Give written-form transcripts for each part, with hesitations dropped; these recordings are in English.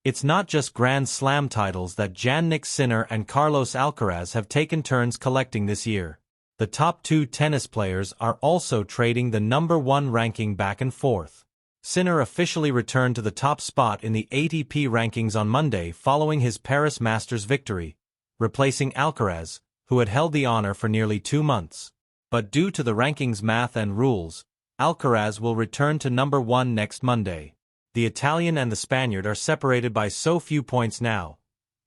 It's not just Grand Slam titles that Jannik Sinner and Carlos Alcaraz have taken turns collecting this year. The top two tennis players are also trading the #1 ranking back and forth. Sinner officially returned to the top spot in the ATP rankings on Monday following his Paris Masters victory, replacing Alcaraz, who had held the honor for nearly 2 months. But due to the rankings math and rules, Alcaraz will return to #1 next Monday. The Italian and the Spaniard are separated by so few points now.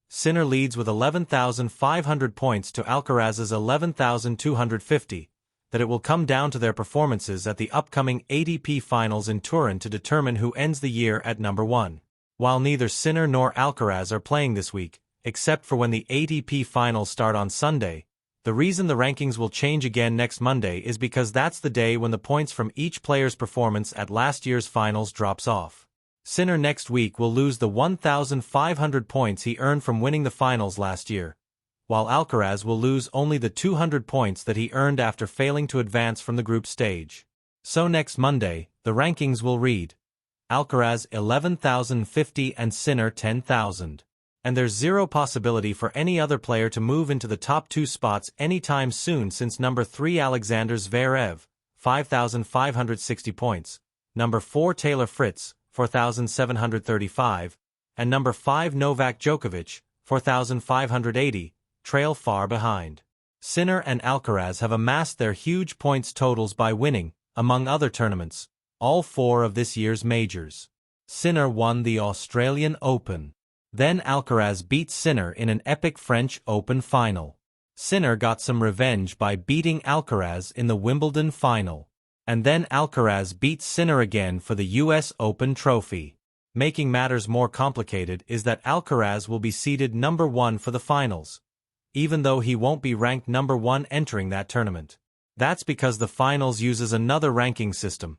Sinner leads with 11,500 points to Alcaraz's 11,250, that it will come down to their performances at the upcoming ATP Finals in Turin to determine who ends the year at #1. While neither Sinner nor Alcaraz are playing this week, except for when the ATP Finals start on Sunday, the reason the rankings will change again next Monday is because that's the day when the points from each player's performance at last year's finals drops off. Sinner next week will lose the 1,500 points he earned from winning the finals last year, while Alcaraz will lose only the 200 points that he earned after failing to advance from the group stage. So next Monday, the rankings will read: Alcaraz 11,050 and Sinner 10,000. And there's zero possibility for any other player to move into the top 2 spots anytime soon since #3 Alexander Zverev, 5,560 points, #4 Taylor Fritz, 4,735, and #5 Novak Djokovic, 4,580, trail far behind. Sinner and Alcaraz have amassed their huge points totals by winning, among other tournaments, all 4 of this year's majors. Sinner won the Australian Open. Then Alcaraz beat Sinner in an epic French Open final. Sinner got some revenge by beating Alcaraz in the Wimbledon final. And then Alcaraz beat Sinner again for the US Open trophy. Making matters more complicated is that Alcaraz will be seeded #1 for the finals, even though he won't be ranked #1 entering that tournament. That's because the finals uses another ranking system,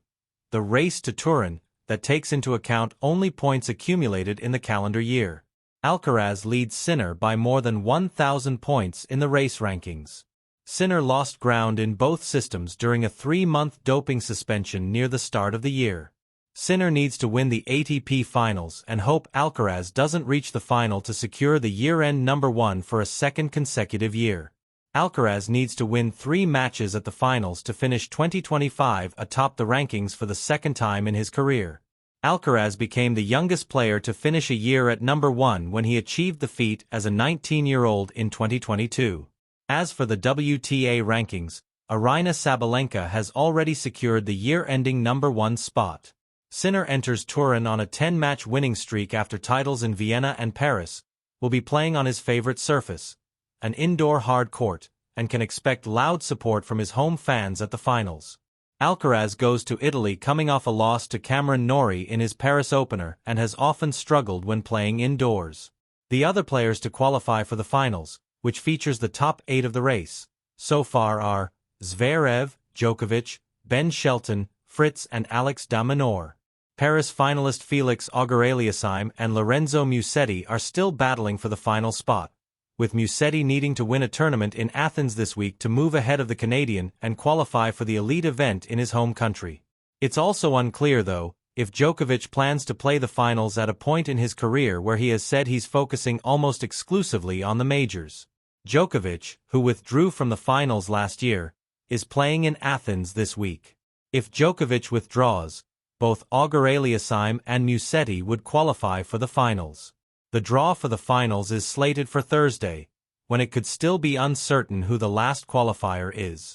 the race to Turin, that takes into account only points accumulated in the calendar year. Alcaraz leads Sinner by more than 1,000 points in the race rankings. Sinner lost ground in both systems during a 3-month doping suspension near the start of the year. Sinner needs to win the ATP Finals and hope Alcaraz doesn't reach the final to secure the year-end #1 for a second consecutive year. Alcaraz needs to win 3 matches at the finals to finish 2025 atop the rankings for the second time in his career. Alcaraz became the youngest player to finish a year at #1 when he achieved the feat as a 19-year-old in 2022. As for the WTA rankings, Aryna Sabalenka has already secured the year-ending #1 spot. Sinner enters Turin on a 10-match winning streak after titles in Vienna and Paris, will be playing on his favorite surface, an indoor hard court, and can expect loud support from his home fans at the finals. Alcaraz goes to Italy coming off a loss to Cameron Norrie in his Paris opener and has often struggled when playing indoors. The other players to qualify for the finals, which features the top 8 of the race, so far are Zverev, Djokovic, Ben Shelton, Fritz and Alex de Minaur. Paris finalist Felix Auger-Aliassime and Lorenzo Musetti are still battling for the final spot, with Musetti needing to win a tournament in Athens this week to move ahead of the Canadian and qualify for the elite event in his home country. It's also unclear, though, if Djokovic plans to play the finals at a point in his career where he has said he's focusing almost exclusively on the majors. Djokovic, who withdrew from the finals last year, is playing in Athens this week. If Djokovic withdraws, both Auger-Aliassime and Musetti would qualify for the finals. The draw for the finals is slated for Thursday, when it could still be uncertain who the last qualifier is.